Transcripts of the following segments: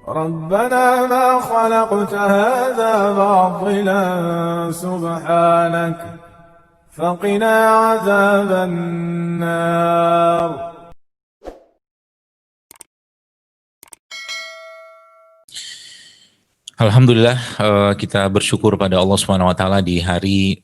ربنا ما خلقت هذا باطلا سبحانك فقنا عذاب النار. Alhamdulillah, kita bersyukur pada Allah Subhanahu wa taala di hari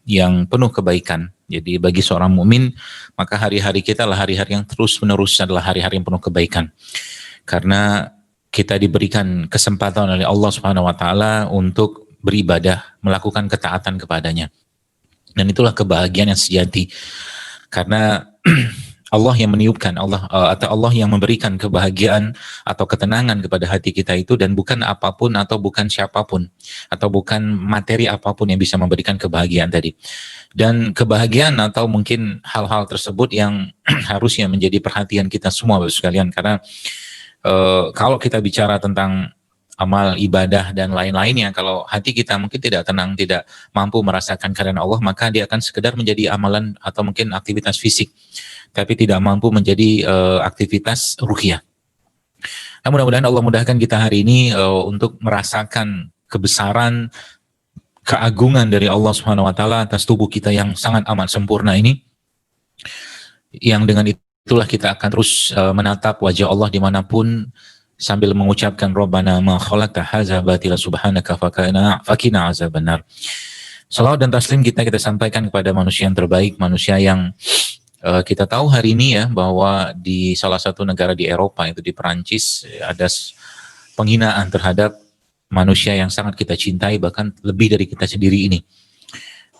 yang penuh kebaikan. Jadi bagi seorang mukmin, maka hari-hari kita adalah hari-hari yang terus-menerus adalah hari-hari yang penuh kebaikan. Karena kita diberikan kesempatan oleh Allah Subhanahu wa taala untuk beribadah, melakukan ketaatan kepadanya. Dan itulah kebahagiaan yang sejati. Karena Allah yang meniupkan, atau Allah yang memberikan kebahagiaan atau ketenangan kepada hati kita itu, dan bukan apapun atau bukan siapapun atau bukan materi apapun yang bisa memberikan kebahagiaan tadi. Dan kebahagiaan atau mungkin hal-hal tersebut yang harusnya menjadi perhatian kita semua Bapak sekalian, karena kalau kita bicara tentang amal ibadah dan lain-lainnya, kalau hati kita mungkin tidak tenang, tidak mampu merasakan kehadiran Allah, maka dia akan sekedar menjadi amalan atau mungkin aktivitas fisik, tapi tidak mampu menjadi aktivitas ruhiyah. Nah, mudah-mudahan Allah mudahkan kita hari ini untuk merasakan kebesaran, keagungan dari Allah Subhanahu wa taala atas tubuh kita yang sangat amat sempurna ini, yang dengan itulah kita akan terus menatap wajah Allah dimanapun sambil mengucapkan Rabbana ma khalaqta hadza batila subhanaka fakina azabannar. Salawat dan taslim kita sampaikan kepada manusia yang terbaik, manusia yang kita tahu hari ini ya, bahwa di salah satu negara di Eropa, itu di Perancis, ada penghinaan terhadap manusia yang sangat kita cintai, bahkan lebih dari kita sendiri ini.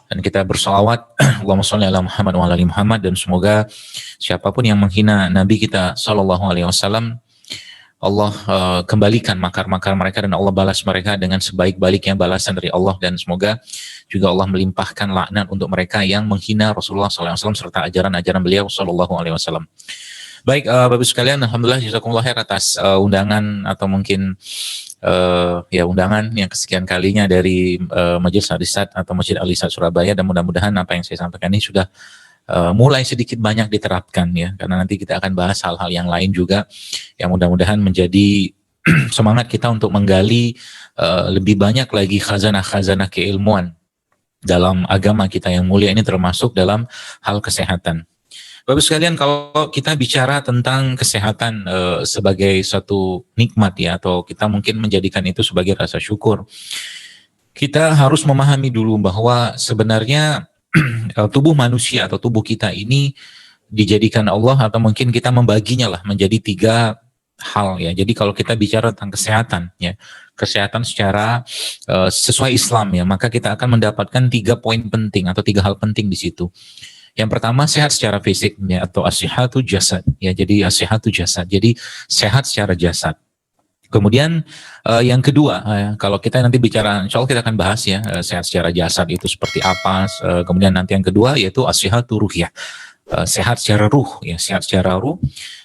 Dan kita bersolawat, Allahumma sholli ala Muhammad wa ala ali Muhammad, dan semoga siapapun yang menghina Nabi kita sallallahu alaihi wasallam, Allah kembalikan makar-makar mereka dan Allah balas mereka dengan sebaik-baiknya balasan dari Allah, dan semoga juga Allah melimpahkan laknat untuk mereka yang menghina Rasulullah SAW serta ajaran-ajaran beliau SAW. Baik, Bapak sekalian, alhamdulillah jazakumullah khair atas undangan atau mungkin undangan yang kesekian kalinya dari Majelis Al-Irsyad atau Masjid Al-Irsyad Surabaya, dan mudah-mudahan apa yang saya sampaikan ini sudah mulai sedikit banyak diterapkan ya, karena nanti kita akan bahas hal-hal yang lain juga yang mudah-mudahan menjadi semangat kita untuk menggali lebih banyak lagi khazanah-khazanah keilmuan dalam agama kita yang mulia ini, termasuk dalam hal kesehatan. Bapak sekalian, kalau kita bicara tentang kesehatan sebagai suatu nikmat ya, atau kita mungkin menjadikan itu sebagai rasa syukur, kita harus memahami dulu bahwa sebenarnya tubuh manusia atau tubuh kita ini dijadikan Allah, atau mungkin kita membaginya lah menjadi 3 hal ya. Jadi kalau kita bicara tentang kesehatan ya, kesehatan secara sesuai Islam ya, maka kita akan mendapatkan 3 poin penting atau 3 hal penting di situ. Yang pertama, sehat secara fisik ya, atau as-sihhatu jasad ya. Jadi as-sihhatu jasad, jadi sehat secara jasad. Kemudian yang kedua, kalau kita nanti bicara, insya Allah kita akan bahas ya, sehat secara jasad itu seperti apa. Kemudian nanti yang kedua yaitu as-sihhatu ruhiyah, sehat secara ruh ya, sehat secara ruh.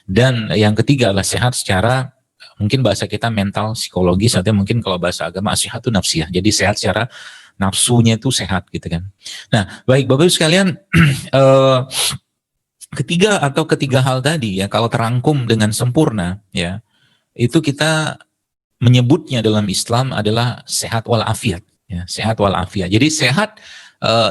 Dan yang ketiga adalah sehat secara, mungkin bahasa kita mental, psikologis, atau mungkin kalau bahasa agama as-sihhatu nafsiyah, jadi sehat secara nafsunya itu sehat gitu kan. Nah, baik Bapak Ibu sekalian, ketiga hal tadi ya, kalau terangkum dengan sempurna ya, itu kita menyebutnya dalam Islam adalah sehat walafiat ya, sehat walafiat. Jadi sehat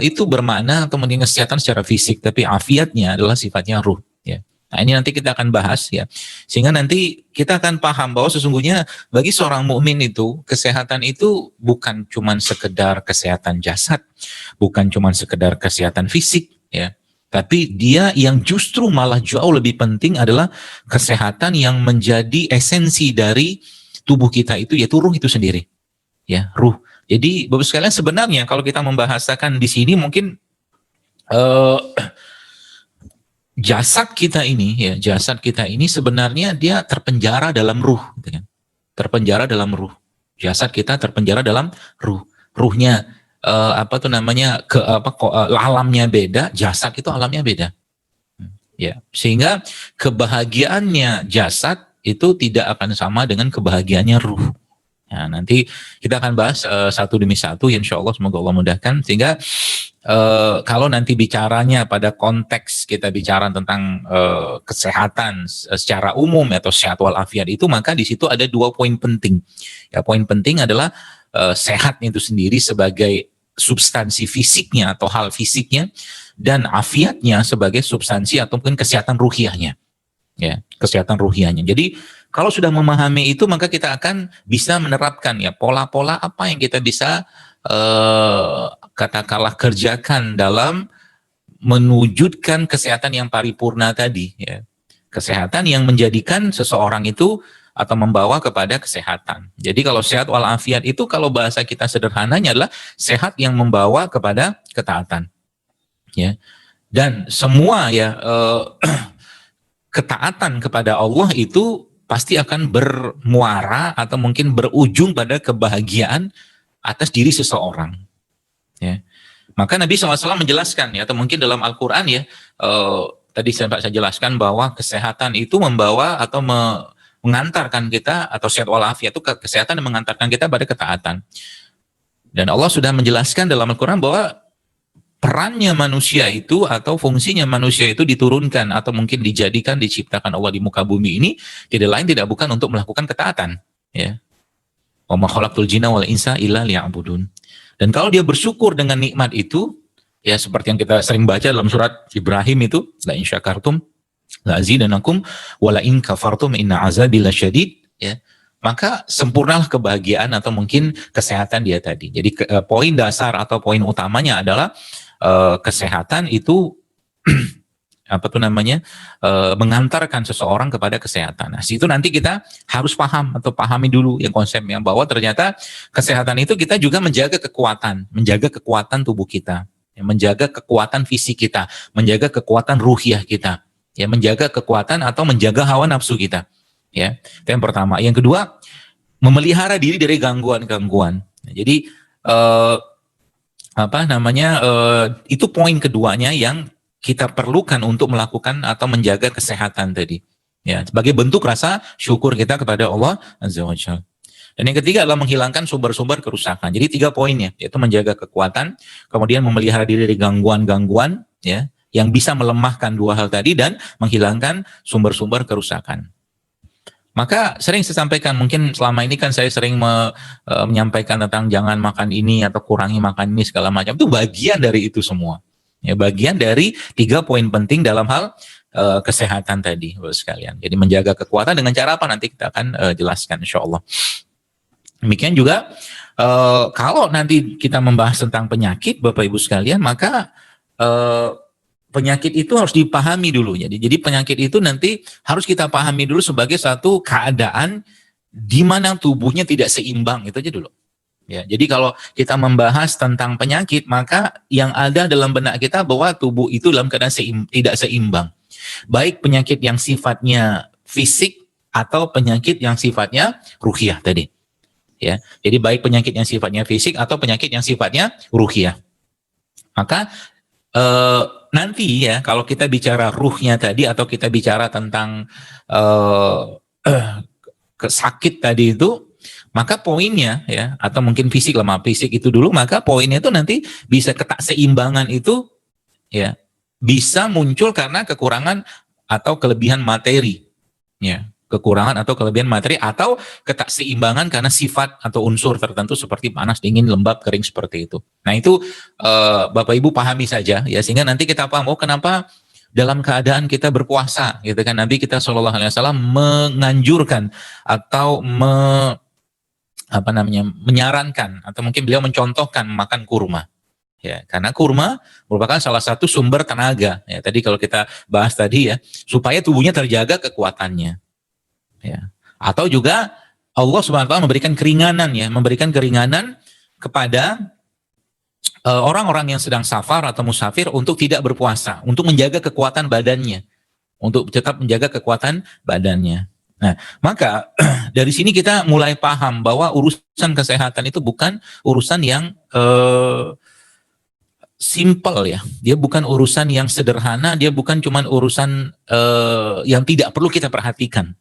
itu bermakna atau mendingan kesehatan secara fisik, tapi afiatnya adalah sifatnya ruh ya. Nah, ini nanti kita akan bahas ya, sehingga nanti kita akan paham bahwa sesungguhnya bagi seorang mukmin itu kesehatan itu bukan cuma sekedar kesehatan jasad, bukan cuma sekedar kesehatan fisik ya, tapi dia yang justru malah jauh lebih penting adalah kesehatan yang menjadi esensi dari tubuh kita itu, yaitu ruh itu sendiri. Ya, ruh. Jadi Bapak sekalian, sebenarnya kalau kita membahasakan di sini mungkin jasad kita ini sebenarnya dia terpenjara dalam ruh, gitu kan? Terpenjara dalam ruh. Jasad kita terpenjara dalam ruh. Ruhnya alamnya beda, jasad itu alamnya beda. Ya, sehingga kebahagiaannya jasad itu tidak akan sama dengan kebahagiaannya ruh. Nah, nanti kita akan bahas satu demi satu, insya Allah, semoga Allah mudahkan, sehingga kalau nanti bicaranya pada konteks kita bicara tentang kesehatan secara umum atau sehat walafiat itu, maka di situ ada 2 poin penting. Ya, poin penting adalah sehat itu sendiri sebagai substansi fisiknya atau hal fisiknya, dan afiatnya sebagai substansi atau mungkin kesehatan ruhiyahnya. Ya, kesehatan ruhiyahnya. Jadi kalau sudah memahami itu, maka kita akan bisa menerapkan ya pola-pola apa yang kita bisa katakanlah kerjakan dalam menwujudkan kesehatan yang paripurna tadi, ya. Kesehatan yang menjadikan seseorang itu atau membawa kepada kesehatan. Jadi kalau sehat walafiat itu kalau bahasa kita sederhananya adalah sehat yang membawa kepada ketaatan. Ya. Dan semua ya ketaatan kepada Allah itu pasti akan bermuara atau mungkin berujung pada kebahagiaan atas diri seseorang. Ya. Maka Nabi SAW menjelaskan ya, atau mungkin dalam Al-Quran ya, tadi saya jelaskan bahwa kesehatan itu membawa atau mengantarkan kita, atau sehat walafiat itu kesehatan yang mengantarkan kita pada ketaatan. Dan Allah sudah menjelaskan dalam Al-Quran bahwa perannya manusia itu atau fungsinya manusia itu diturunkan atau mungkin dijadikan, diciptakan Allah di muka bumi ini tidak lain tidak bukan untuk melakukan ketaatan. Ya. Wa ma khalaqtul jinna wal insa illa liya'budun. Dan kalau dia bersyukur dengan nikmat itu, ya seperti yang kita sering baca dalam surat Ibrahim itu, la in syakartum la azidanakum wa la in kafartum inna azabi lasyadid, ya. Maka sempurnalah kebahagiaan atau mungkin kesehatan dia tadi. Jadi poin dasar atau poin utamanya adalah kesehatan itu mengantarkan seseorang kepada kesehatan. Nah, situ nanti kita harus paham atau pahami dulu yang konsepnya bahwa ternyata kesehatan itu kita juga menjaga kekuatan tubuh kita, ya, menjaga kekuatan fisik kita, menjaga kekuatan ruhiyah kita, ya, menjaga kekuatan atau menjaga hawa nafsu kita, ya. Itu yang pertama. Yang kedua, memelihara diri dari gangguan-gangguan. Jadi itu poin keduanya yang kita perlukan untuk melakukan atau menjaga kesehatan tadi. Ya, sebagai bentuk rasa syukur kita kepada Allah Azza wa Jalla. Dan yang ketiga adalah menghilangkan sumber-sumber kerusakan. Jadi 3 poinnya, yaitu menjaga kekuatan, kemudian memelihara diri dari gangguan-gangguan, ya, yang bisa melemahkan 2 hal tadi, dan menghilangkan sumber-sumber kerusakan. Maka sering saya sampaikan, mungkin selama ini kan saya sering menyampaikan tentang jangan makan ini atau kurangi makan ini segala macam. Itu bagian dari itu semua. Ya, bagian dari 3 poin penting dalam hal kesehatan tadi, Bapak sekalian. Jadi menjaga kekuatan dengan cara apa nanti kita akan jelaskan insya Allah. Demikian juga kalau nanti kita membahas tentang penyakit, Bapak Ibu sekalian, maka penyakit itu harus dipahami dulu. Jadi penyakit itu nanti harus kita pahami dulu sebagai satu keadaan di mana tubuhnya tidak seimbang, itu aja dulu. Ya, jadi kalau kita membahas tentang penyakit, maka yang ada dalam benak kita bahwa tubuh itu dalam keadaan tidak seimbang. Baik penyakit yang sifatnya fisik atau penyakit yang sifatnya ruhiyah tadi. Ya, jadi baik penyakit yang sifatnya fisik atau penyakit yang sifatnya ruhiyah. Maka nanti ya kalau kita bicara ruhnya tadi atau kita bicara tentang sakit tadi itu, maka poinnya ya, atau mungkin fisik lemah fisik itu dulu, maka poinnya itu nanti bisa ketakseimbangan itu ya bisa muncul karena kekurangan atau kelebihan materi, ya, kekurangan atau kelebihan materi atau ketakseimbangan karena sifat atau unsur tertentu seperti panas, dingin, lembab, kering seperti itu. Nah itu Bapak Ibu pahami saja ya, sehingga nanti kita paham kenapa dalam keadaan kita berpuasa gitu kan, Nabi kita SAW menganjurkan atau menyarankan atau mungkin beliau mencontohkan makan kurma. Ya, karena kurma merupakan salah satu sumber tenaga. Ya, tadi kalau kita bahas tadi ya, supaya tubuhnya terjaga kekuatannya. Ya. Atau juga Allah Subhanahu wa taala memberikan keringanan kepada orang-orang yang sedang safar atau musafir untuk tidak berpuasa, untuk menjaga kekuatan badannya, untuk tetap menjaga kekuatan badannya. Nah, maka dari sini kita mulai paham bahwa urusan kesehatan itu bukan urusan yang simple ya. Dia bukan urusan yang sederhana, dia bukan cuma urusan yang tidak perlu kita perhatikan.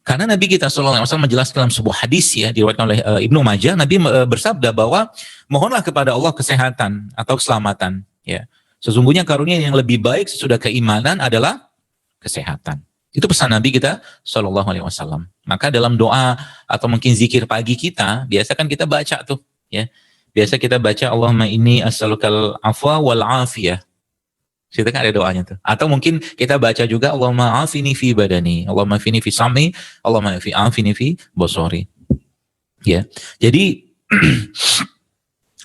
Karena Nabi kita SAW menjelaskan dalam sebuah hadis ya, diriwayatkan oleh Ibnu Majah, Nabi bersabda bahwa mohonlah kepada Allah kesehatan atau keselamatan Ya. Sesungguhnya karunia yang lebih baik sesudah keimanan adalah kesehatan. Itu pesan Nabi kita Shallallahu Alaihi Wasallam. Maka dalam doa atau mungkin zikir pagi kita, biasa kan kita baca tuh, ya. Biasa kita baca Allahumma inni as'alukal afwa wal afiyah. Situ kan ada doanya tuh. Atau mungkin kita baca juga Allahumma afini fi badani, Allahumma afini fi sam'i, Allahumma afini fi basari. Ya. Jadi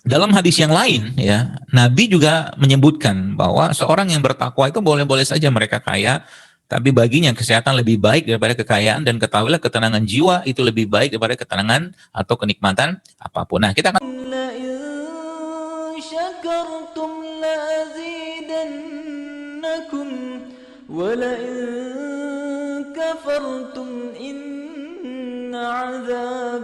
dalam hadis yang lain, ya, Nabi juga menyebutkan bahwa seorang yang bertakwa itu boleh-boleh saja mereka kaya, tapi baginya kesehatan lebih baik daripada kekayaan, dan ketahuilah ketenangan jiwa itu lebih baik daripada ketenangan atau kenikmatan apapun. Nah, kita akan